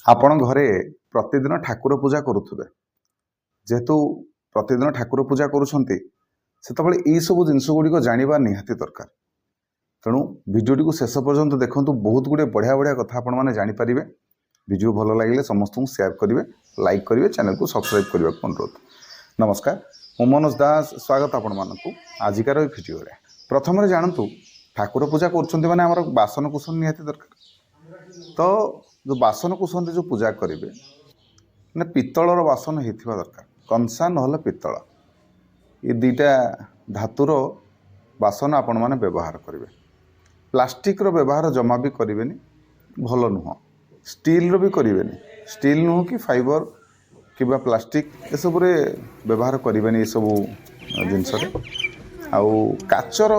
आपण घरे प्रतिदिन ठाकुर पूजा करुवे जेहेतु प्रतिदिन ठाकुर पूजा करुँचे से यही सब जिनस गुड़िक जाना निहाती दरकार। तेणु भिडियोटी को शेष पर्यंत देखूँ, बहुत गुड़े बढ़िया बढ़िया कथा आपण मैंने जानीपारे। वीडियो भल लगे समस्त को शेयर करेंगे, लाइक करेंगे, चैनल को सब्सक्राइब करने को अनुरोध। नमस्कार, मु मनोज दास, स्वागत आपण मानक आजिकार भिडियो। प्रथम जानतु ठाकुर पूजा कर बासन कुसन निहाती दरकार। तो जो बासन कुसन जो पूजा करेंगे ना पित्तलर बासन होता दरकार, कंसा ना पित्तल, ये दुईटा धातुर बासन आपण मैंने व्यवहार करेंगे। प्लास्टिक व्यवहार जमा भी करेंगे, भल नुह। स्टील भी करेंगे, स्टील नुह कि फाइबर कि प्लास्टिक ये सब व्यवहार करेंगे। ये सब जिनस आउ काचर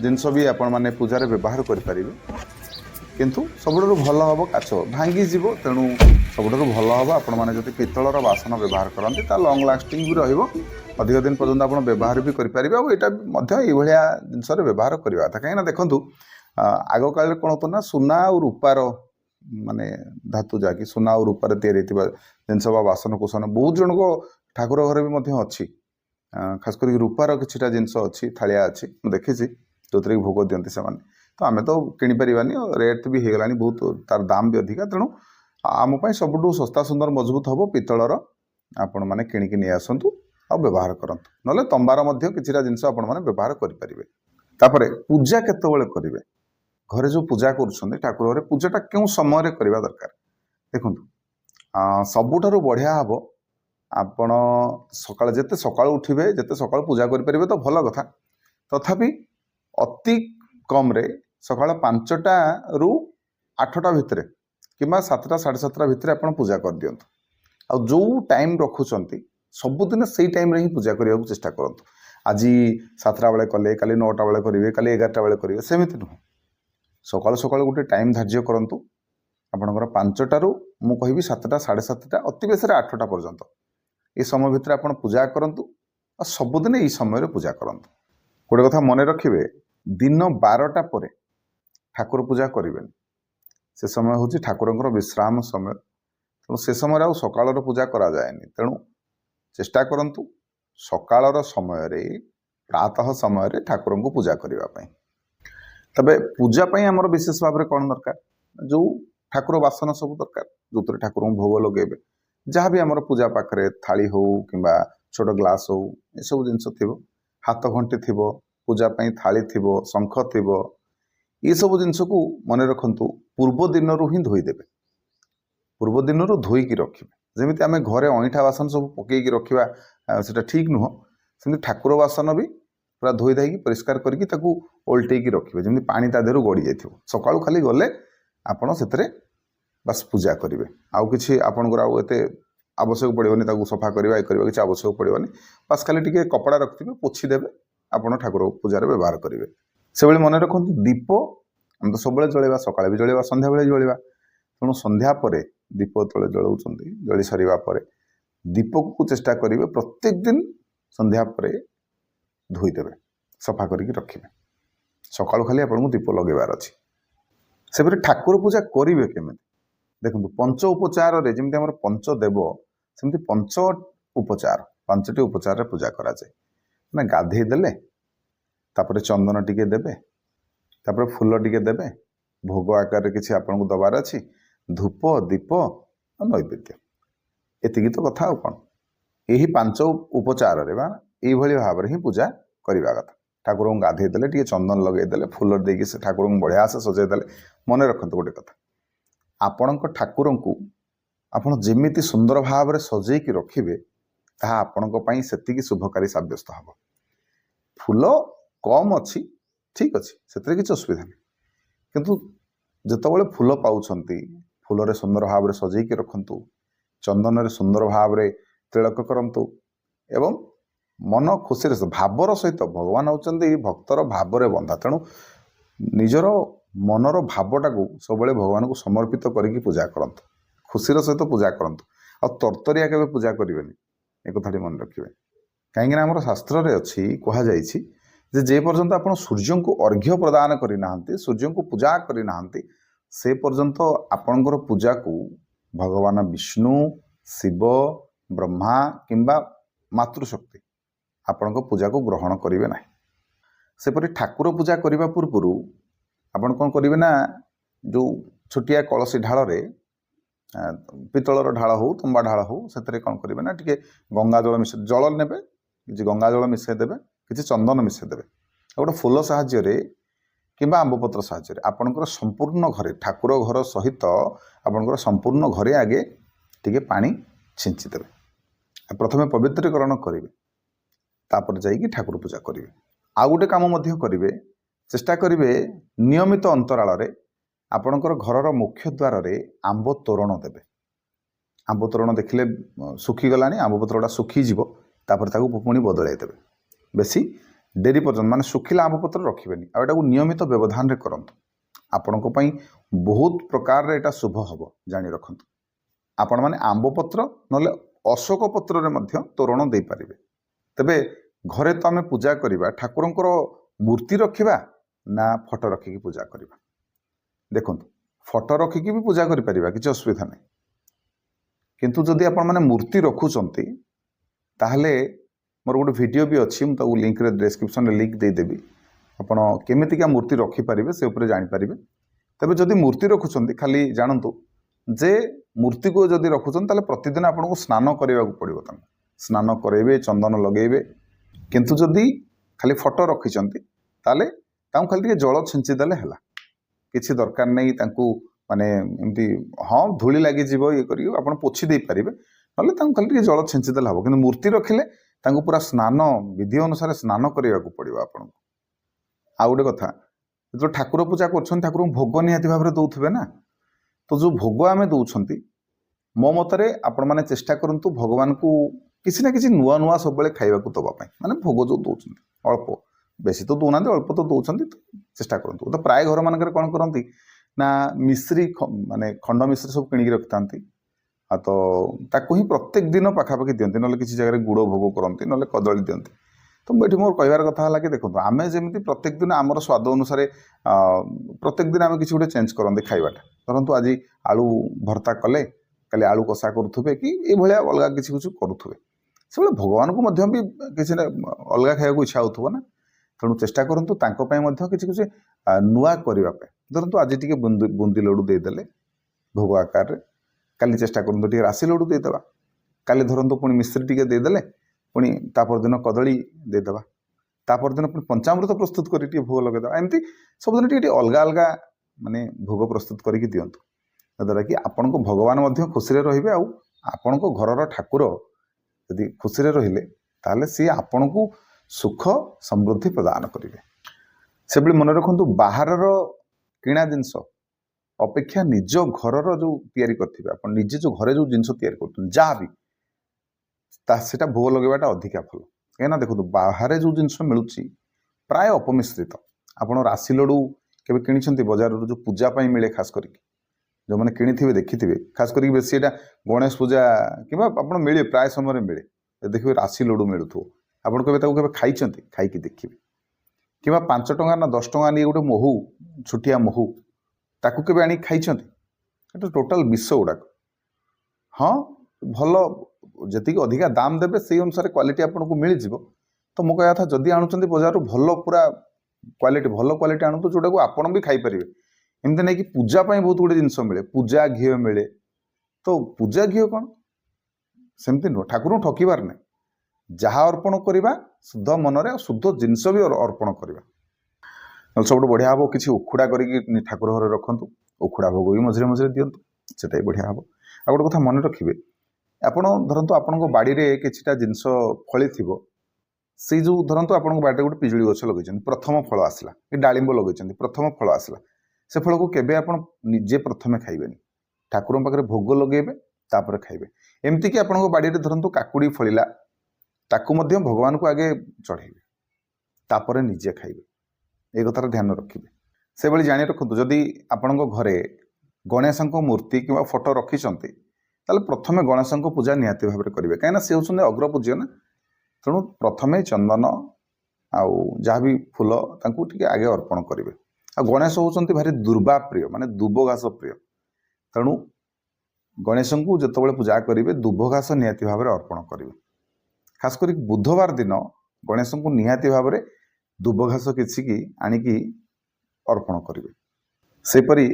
जिनस भी आपण मैंने पूजार व्यवहार करें, किंतु सबुठ भल हम काच भांगी जीव। तेणु सबुठ भल हम आपण मैंने जब पित्तलर बासन व्यवहार करते लंग लास्टिंग भी रहिबो, अधिक दिन पर्यंत आप व्यवहार भी करेंगे। यहाँ जिनस व्यवहार करवा कथा कहीं देखूँ आग काल कौन होता ना सुना और रूपार माने धातु जाकि सुना और रूपार तैयारी जिनस बासन कुसन बहुत जन को ठाकुर घर भी अच्छी, खास कर रूपार किसी जिनस अच्छी थालिया अच्छी देखी जो थी भोग दिखती से। तो आम तो किनीपारानी, रेट भी होगा बहुत, तार दाम भी अधिका। तेणु आमपाई सबुठ सस्ता सुंदर मजबूत हम पित्तलर आपण मैंने किणिकी नहीं आसतु आ व्यवहार करूँ, ना तंबार किसी जिनस आप व्यवहार करेंगे। पूजा केतबेले करेंगे, घरे जो पूजा कर ठाकुर घरे पूजाटा क्यों समय करवा दरकार देखूँ। सबुठारु बढ़िया हम आपण सकाल जिते सकाल उठे जिते सकाल पूजा करेंगे तो भल कथा। तथापि अति कम रे सकाल 5टा रु 8टा भितर कि 7टा 7:30 भितर आप पूजा कर दिंतु। आ जो टाइम रखुंट सबुदिन से टाइम ही पूजा करने को चेष्टा करूँ। आज 7टा बेले कले, काली 9टा बेले करेंगे, काली 11टा बेले करेंगे, सेमती नुह। सकाल सकाल गोटे टाइम धार्य करूँ आपंकर 5टा रु मु कहि 7टा 7:30 अति बेस 8टा पर्यंत ये समय भितर आप पूजा करूँ। और सबुदिन यही समय पूजा करूँ। गोटे कथा मन रखिए, दिन 12टा पर ठाकुर पूजा करें, से समय हूँ ठाकुर विश्राम समय। तेणु से समय आउ सकाल पूजा करा जाएनी। तेणु चेष्टा करूँ सकाल समय प्रातः समय ठाकुर को पूजा करने। तबे पूजापाई आमर विशेष भाव में कौन दरकार, जो ठाकुर बासन सब दरकार जो ठाकुर को भोग लगे, जहाँ भी आम पूजा पाखे थाली हो कि छोट ग्लास हो, ये सब जिनस थी, हाथ घंटी थी, पूजापाई थाली थी, शंख थी, ये सब जिनस को मन रखु पूर्व दिन ही धोईदेवे। पूर्व दिन धोईकी रखिए, जमी आम घरे अईठा बासन सब पकईकी रखा से ठीक नुह। सेमती ठाकुर बासन भी पूरा धोई धाई परिष्कार करके ओल्टेकी रखिए, जमी पानी ता देहरु गड़ी जाए। सकाळु खाली गले आपण से बस पूजा करेंगे, आउ कि आपंकर आउ एत आवश्यक पड़ोनी सफा करवा किसी आवश्यक पड़ोनी। बस खाली टी कपड़ा रखिए, पोछीदेवे, आप ठाकुर पूजार व्यवहार करेंगे। से मन रखु दीप आम तो सब जलवा, सकाଳେ भी जलवा, संध्या बेले जलवा। तेणु संध्या पर दीप तले जलाऊँ, जली सरिया पर दीप को चेष्टा करेंगे प्रत्येक दिन संध्या पर धोईदेवे, सफा करके रखिए। सकाळु खाली आपको दीप लगेबार अच्छी। से ठाकुर पूजा करेंगे केमी देखो, पंच उपचार जमी आम पंचदेव सेमती पंच उपचार 5टी उपचार पूजा कराए ना। गाधे देले, तापर चंदन टिके देबे, तापर फूल टिके देबे, भोग आकार किसी आपको दबार अच्छी, धूप दीप और नैवेद्य, एति तो कथा। कौन यही 5 उपचार ये भाव में ही पूजा करने कथा। ठाकुर को गाधे देले, टे चंदन लगेदेले, फूल देकी से ठाकुर को बढ़िया से सजेदेले। मन रखते गोटे कथा, आपण ठाकुर को आपड़ जमी सुंदर भाव में सजेकी रखिए, ताहा आपण से शुभकारी सब्यस्त हम। फूल कम अच्छी ठीक अच्छी, से किसी असुविधा नहीं, किंतु जितेबाला फूल पाँच फूल सुंदर भाव में सजेकी रखु, चंदन सुंदर भाव में तिलक करंतु, एवं मन खुशी भावर सहित भगवान होती भक्तर भाव में बंधा। तेणु निजर मनर भावटा को सब भगवान को समर्पित करके पूजा करंतु, खुशीर सहित पूजा करंतु। आ तरतरिया के पूजा करेंगे, एक कथाटी मन रखिए। कहीं आम शास्त्र में अच्छी कहुई जे पर्यंत आप सूर्य को अर्घ्य प्रदान करना, सूर्य को पूजा करना, से पर्यंत आपणकर पूजा को भगवान विष्णु शिव ब्रह्मा किंबा मातृशक्ति आपण पूजा को ग्रहण करेंगे ना। सेपरि ठाकुर पूजा करने पूर्व आपण कौन करेंगे ना, जो छोटिया कलसी ढाल पितलर ढाल हो तंबा ढाल हो से कौन करेंगे ना, टी गंगा जल मिसे जल ने कि गंगा जल मिसईदेवे कि चंदन मिसईदेवे गोटे फूल साहाय्य किंबा आंबपत्र साहाय्य आपणकर संपूर्ण घरे ठाकुर घर सहित आपणकर संपूर्ण घरे आगे टिके पानी छिंचीदेवे। प्रथमे पवित्रीकरण करेंगे तापर जाइए ठाकुर पूजा करेंगे। आउ गोटे काम करेंगे, चेष्टा करेंगे नियमित अंतराल रे आपणकर घरर मुख्य द्वार रे आंब तोरण देवे। आंब तोरण देखिले सुखीगला आंब पत्रटा सुखीज पुणी बदल देवे। बेसी डेरी पर्यंत माने सुखिला आंब पत्र रखिबेनी। आ एटा नियमित व्यवधान रे करंतु, आपणको पई बहुत प्रकार रे एटा शुभ हबो जानि रखंतु। आपण माने आंब पत्र नले अशोक पत्र रे मध्य तोरण दे पारिबे। तबे घरे तो आमे पूजा करिबा, ठाकुरंकर मूर्ति रखिबा ना फोटो रखिकी पूजा करिबा। देखंतु फोटो रखिकी भी पूजा करि परिबा, किछ असुविधा नै। किंतु जदि आपण माने मूर्ति रखुचंती ताहले मोर गोटे वीडियो भी अच्छी, मुझे लिंक रे डिस्क्रिप्शन रे लिंक दे देबी। आपण केमितिका मूर्ति रखी पारिबे से ऊपर जानि पारिबे। तबे जदि मूर्ति रखुचंती खाली जानंतु जे मूर्ति को जदि रखुचंती ताले प्रतिदिन आपनको स्नान करबा को पड़िबो। तांको स्नान करेबे, चंदन लगेबे। किंतु जदि खाली फोटो रखिचंती ताले तांको खाली टिके जल छिंची देले हला, किछि दरकार नै। तांको माने एमती हाँ धूली लागि जीवो ये करियो आपण पोछि दे पारिबे, नले तांको खाली टिके जल छिंची देले हबो। किंतु मूर्ति रखिले तांको पूरा स्नान विधि अनुसार स्नान करने को पड़ो। आपन आ गोटे कथा, जो ठाकुर पूजा कर ठाकुर भोग निहाती भाव में दौथे ना, तो जो भोग आम दौरान मो मतरे आपण मैंने चेष्टा करूँ भगवान को किसी ना किसी नुआ नुआ सब खावा दवाई, माने भोग जो दौरान अल्प बेसी तो दौना अल्प तो दौरान, तो चेष्टा करूँ। तो प्राय घर मान कौन करती ना मिश्री माने खंड मिश्री सब किणिकी रखि था, तो ताकू ही प्रत्येक दिन पाखापाखि दियंती, ना किसी जगह गुड़ भोग करती ना कदली दियंती। तो ये मोर कहबार कथा है कि देखो आम जमी प्रत्येक दिन आमर स्वाद अनुसार प्रत्येक दिन आम किसी गोटे चेंज करते खाइबाटा। धरतु आज आलू भर्ता कले, काली आलू कषा करुवे कि ये अलग किसी कुछ करुवे, से भगवान को भी किसी अलग खाया इच्छा हो ना। तेणु चेष्टा करूँ किसी कुछ नुआ करने। धरतु आज टी बुंदी लड्डू देदेले भोग आकार, काली चेष्टा करूँ टे राशि लड्डू देदेवा, काली धरतु पुणी मिश्री टे देदेले, पुणी तापर दिन कदली देदेवा, तापर दिन पुणी पंचामृत प्रस्तुत कर भोग लगेदेवा। एमती सब दिन टे अलग अलग माने भोग प्रस्तुत करके दिंतु, जद्वारा कि आपण को भगवान खुशी रे आपण को घरर ठाकुर यदि खुशी रे ताले सी आपण को सुख समृद्धि प्रदान करेंगे। से मन रखु बाहर किणा जिनस अपेक्षा निज घरर जो तैयारी करथिबे, आपण निजे जो घरे जो जिनस तैयारी करथुन जहाँ भी सेटा भोग लगेबाटा अधिका भल। कहीं देखो बाहर जो जिनस मिलूची प्राय अपमिश्रित। आपण राशि लड्डू केबे किनिछंती बाजार जो पूजा पाई मिले, खास करके जो मैंने किणी देखिथे, खास करके बेसी एटा गणेश पूजा किंबा आपण मिले प्राय समय मिले, देखिए राशि लड्डू मिलुथो। आपण केबे खाइछंती, खाइकी देखिबे। किंबा 5 टंका ना 10 टंका नहीं गोटे महू छुटिया महू ताकू केबे आनी खाइछंती, एटा टोटल विष गुड़ाक। हाँ भल जी अधिका दाम देवे से अनुसार क्वालिटी आपन को मिल जिवो। तो मो कहा था जदि आणुचंती बाजार भल पूरा क्वालिटी आणु, जोटा को आपण भी खाई परिबे। एमती नहीं कि पूजा पाई बहुत गुड़े जिनस मिले, पूजा घी मिले, तो पूजा घी कौन सेमती नुह, ठाकुर ठकिबार नहीं। जहाँ अर्पण करवा शुद्ध मनरे शुद्ध जिनस भी अर्पण करवा। सब बढ़िया हम किसी उखुड़ा करके ठाकुर घर रखु, उखुड़ा भोग भी मझे मझे दिंतु, सेटा भी बढ़िया हम। आ गोटे कथा मन रखिए, आपण धरतु आपण बाड़ी रे किछिटा जिनस फली थिबो, से जो धरतु आपण बाड़ी गोटे पिजुली गछ लगे, प्रथम फल आसला कि डालिंब लगे प्रथम फल आसला, से फल को केबे आपण निजे प्रथमे खाइबेनी, ठाकुर पाखे भोग लगेबे तापर खाइबे। एमती कि आपण बाड़ी रे धरतु काकुड़ी फलिला, ताकू मध्य भगवान को आगे चढ़ेबे तापर निजे खाइबे। एक कथार ध्यान रखिए। से भली जानि रखु जदि आपण घरे गणेश मूर्ति किंवा फोटो रखिछंती ताले प्रथमे गणेश पूजा निहाती भाव में करेंगे, कहीं से होउछन्ते अग्र पूज्य ना। तेणु प्रथमे चंदन आउ जहाँ भी फूल तांकू टिके आगे अर्पण करेंगे। आ गणेश होउछन्ते भारी दुर्बा प्रिय, माने दुब घास प्रिय। तेणु गणेश को जितेबाला पूजा करेंगे दुब घास निहाती भाव में अर्पण करेंगे। खास कर बुधवार दिन गणेश को निहाती भाव में दुब घास कि आणिकी अर्पण करेंगे। सेपरी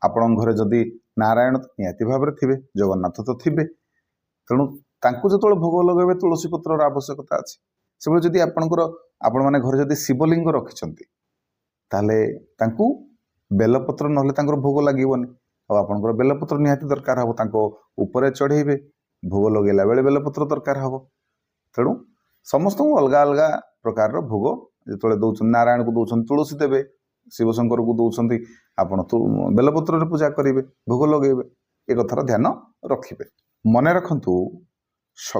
आपण घरे जदि नारायण निहाती भाव में थे, जगन्नाथ तो थे, तेणु तांको जो भोग लगे तुलसी पत्र आवश्यकता अच्छे। से जदि आपण मैंने घर जदि शिवलिंग रखिंट ताले तांको बेलपत्र ना भोग लगेनि आपंकर बेलपत्र निहाती दरकार हम तांको ऊपर चढ़ेबे भोग लगेला बेले बेलपत्र दरकार हम। तेणु समस्त अलग अलग प्रकार भोग जो दौरान नारायण को दौरान तुलसी देवे, शिवशंकर को दौरान आपड़ बेलपत्र पूजा करेंगे भोग लगेबे। एक कथार ध्यान रखिए। मन रखु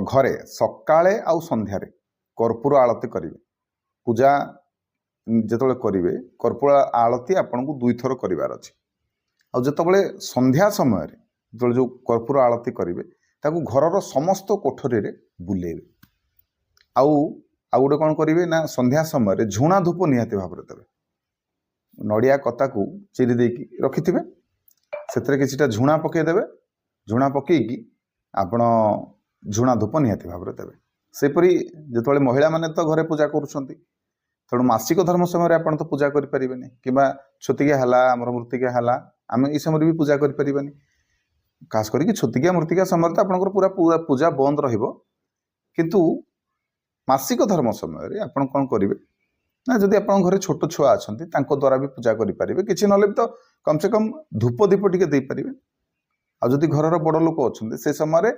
घरे सकाळे आउ संध्यारे कर्पूर आलती करेंगे। पूजा जिते करेंगे कर्पूर आलती आपन को 2 थर करार अच्छे। आतेबले संध्या समय जो कर्पूर आलती करेंगे ताकू घरर समस्त कोठरी रे बुलेबे। आउ गोटे कौन करेंगे ना संध्या समय झुणा धूप निहाती भाव में देवे। नड़िया कता को चिरी देकी रखि से किसी झुणा पकईदेवे। झुणा पकईकी आपण झुणा धूप निहाती भाव में देवे। सेपरी जिते महिला माने तो घरे पूजा करुँच तेणु मासिक धर्म समय आपन तो पूजा करें कि छुतिका है आम मृतिका है आम ये समय भी पूजा करें। खास करके छुतिका मृतिका समय तो आपंकर पूरा पूरा पूजा बंद रु मासिक धर्म समय आपन कौन करेंगे ना जदि आप घर छोट छुआ अच्छा द्वारा भी पूजा करेंगे कि ना तो कम से कम धूप दीप टे दे पारे। आदि घर बड़ लोक अच्छा से समय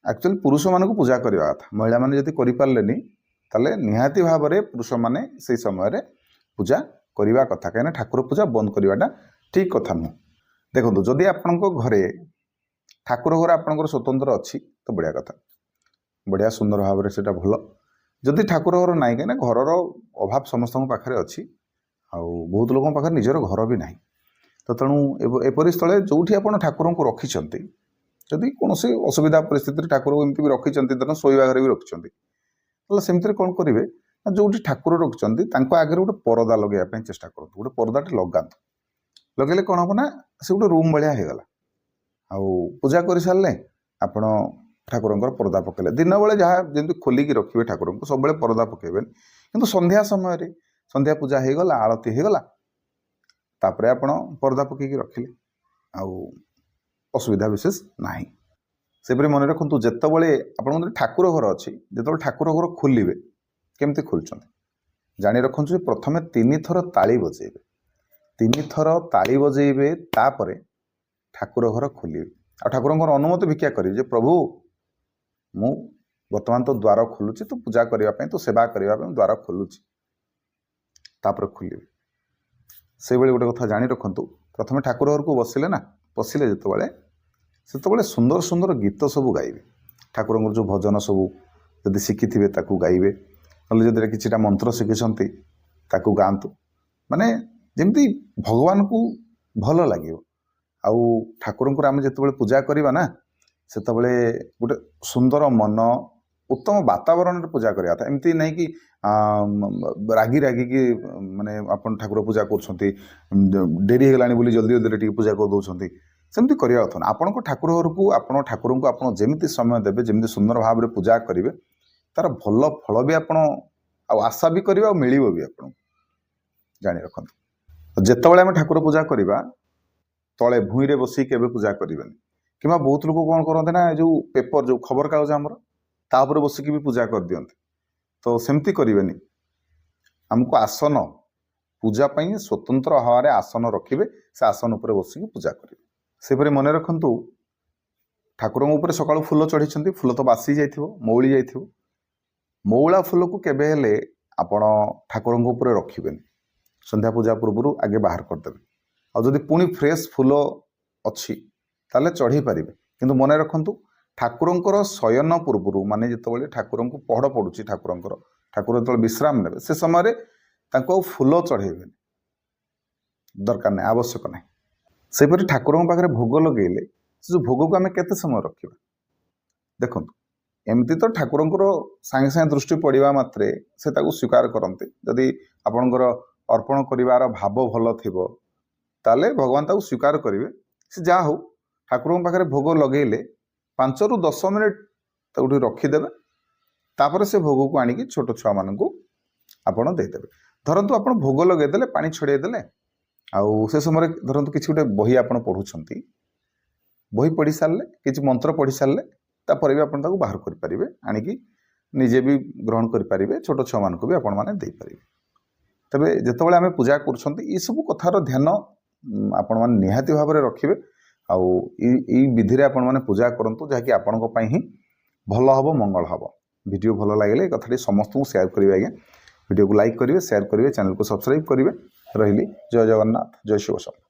एक्चुअली पुरुष मान पूजा करवा कथा महिला मैंने जब करें ताले निहाती भाव में पुरुष माने से समय पूजा करवा कथा कहीं ठाकुर पूजा बंद करवाटा ठीक कथा नुह। देखो जदि आपण घरे ठाकुर घर आपंकर स्वतंत्र अच्छी तो बढ़िया कथा, बढ़िया सुंदर भाव में सेटा भल। जदि ठाकुर घर ना कहीं घर अभाव समस्त पाखे अच्छी बहुत लोगों पाखे निजर घर भी ना तो तेणु एपरी स्थले जो ठाकुर को रखिंट जदि कौन असुविधा परिस्थिति ठाकुर एमती भी रखिंट तेना शोवा घर भी रखिंट सेमती कौन करेंगे ना जो ठाकुर रखिंट आगे गोटे परदा लगे चेष्टा करूँ गोटे परदाटे लगातु लगे कौन हम ना से गोटे रूम भाया होगला पूजा कर सारे आपण ठाकुर परदा पकेले दिन बेले जहाँ जमी खोलिकी रखिए ठाकुर को सब परदा पकेबे कि संध्या समय संध्या पूजा होगला आरती होगला तापर आपण परदा पकईकी रखिले असुविधा विशेष ना। सेपरी मन रखु जितेबले आप ठाकुर घर अच्छी जो ठाकुर घर खोलिए केमती खोलुं जाणी रखु प्रथम 3 थर ताली बजेबे 3 थर ताली बजेबे तापर ठाकुर घर खोलिए आ ठाकुर अनुमति भिक्षा करेंगे प्रभु मु वर्तमान तो द्वार खोलुची तो पूजा करने तो सेवा करने द्वार खोलुची तापर खोलिए से गोटे कथा जाणी रखु प्रथम ठाकुर घर को बसिले ना पशिले जिते सुंदर सुंदर गीत सब गाइबे ठाकुर जो भजन सब जदि शिखि गाइबे ना कि मंत्र शिखिंट गाँतु माने जमती भगवान को भल लगे। आउ ठाकुर को आम जिते पूजा करवा ना से गोटे सुंदर मन उत्तम वातावरण पूजा करवा था एमती नहीं कि रागी रागिकी माने आपन ठाकुर पूजा कर डेरी होगा बोली जल्दी जल्दी पूजा कर दौरान सेमती करवा कथा ना। आपण ठाकुर घर को आपण ठाकुर को आप जमी समय देवे जमी सुंदर भाव में पूजा करेंगे तार भल फल भी आप आशा भी करेंगे मिल भी आप जाणी रखु। जितेबाला आम ठाकुर पूजा करवा तले भूईरे बस के पूजा करें कि बहुत लोग कौन करते ना जो पेपर जो खबर कागज आमर तापर बसिकी भी पूजा कर दियंते तो सेमती करें आमको आसन पूजापाई स्वतंत्र हवा आसन रखिए से आसन उपर बसिकी पूजा करेंगे। सेपरी मन रखु ठाकुर उपर सकाळु फूल चढ़ी फूल तो बासी जाइथिबो मौली जाइथिबो मौला फूल को केबे आपण ठाकुर उपर रखिबेनि संध्या पूजा पूर्व आगे बाहर करदेवे आ जदि पुणी फ्रेश फूल अच्छी ताले चढ़ी पारे किंतु मन रखु ठाकुर शयन पूर्व माने जितेबाला ठाकुर को पहड़ पड़ुची ठाकुर जो विश्राम ने से समय फूल चढ़ेबे दरकार नहीं आवश्यक नहीं। सेपरि ठाकुर पाखे भोग लगेले जो भोग को आम केते समय रखा देखु एमती तो ठाकुर सांगे सांगे दृष्टि पड़ा मात्रे से स्वीकार करते जदि आपणकर अर्पण करार भाव भल थी ताले भगवान स्वीकार करेंगे से जहाँ हो ଠାକୁରଙ୍କ ପାଖରେ ଭୋଗ ଲଗେଇଲେ 5 ରୁ 10 ମିନିଟ୍ ତାକୁ ଟିକେ ରଖିଦେବେ, ତାପରେ ସେ ଭୋଗକୁ ଆଣିକି ଛୋଟ ଛୁଆମାନଙ୍କୁ ଆପଣ ଦେଇଦେବେ। ଧରନ୍ତୁ ଆପଣ ଭୋଗ ଲଗେଇଦେଲେ, ପାଣି ଛଡ଼େଇ ଦେଲେ, ଆଉ ସେ ସମୟରେ ଧରନ୍ତୁ କିଛି ଗୋଟେ ବହି ଆପଣ ପଢ଼ୁଛନ୍ତି, ବହି ପଢ଼ି ସାରିଲେ, କିଛି ମନ୍ତ୍ର ପଢ଼ି ସାରିଲେ, ତାପରେ ବି ଆପଣ ତାକୁ ବାହାର କରିପାରିବେ, ଆଣିକି ନିଜେ ବି ଗ୍ରହଣ କରିପାରିବେ, ଛୋଟ ଛୁଆମାନଙ୍କୁ ବି ଆପଣମାନେ ଦେଇପାରିବେ। ତେବେ ଯେତେବେଳେ ଆମେ ପୂଜା କରୁଛନ୍ତି ଏସବୁ କଥାର ଧ୍ୟାନ ଆପଣମାନେ ନିହାତି ଭାବରେ ରଖିବେ, ଆଉ ଏଇ ବିଧିରେ ଆପଣମାନେ ପୂଜା କରନ୍ତୁ, ଯାହାକି ଆପଣଙ୍କ ପାଇଁ ହିଁ ଭଲ ହେବ, ମଙ୍ଗଳ ହେବ। ଭିଡ଼ିଓ ଭଲ ଲାଗିଲେ ଏ କଥାଟି ସମସ୍ତଙ୍କୁ ସେୟାର କରିବେ ଆଜ୍ଞା। ଭିଡ଼ିଓକୁ ଲାଇକ୍ କରିବେ, ସେୟାର କରିବେ, ଚ୍ୟାନେଲକୁ ସବସ୍କ୍ରାଇବ୍ କରିବେ। ରହିଲି, ଜୟ ଜଗନ୍ନାଥ, ଜୟ ଶିବ ଶମ୍ଭୁ।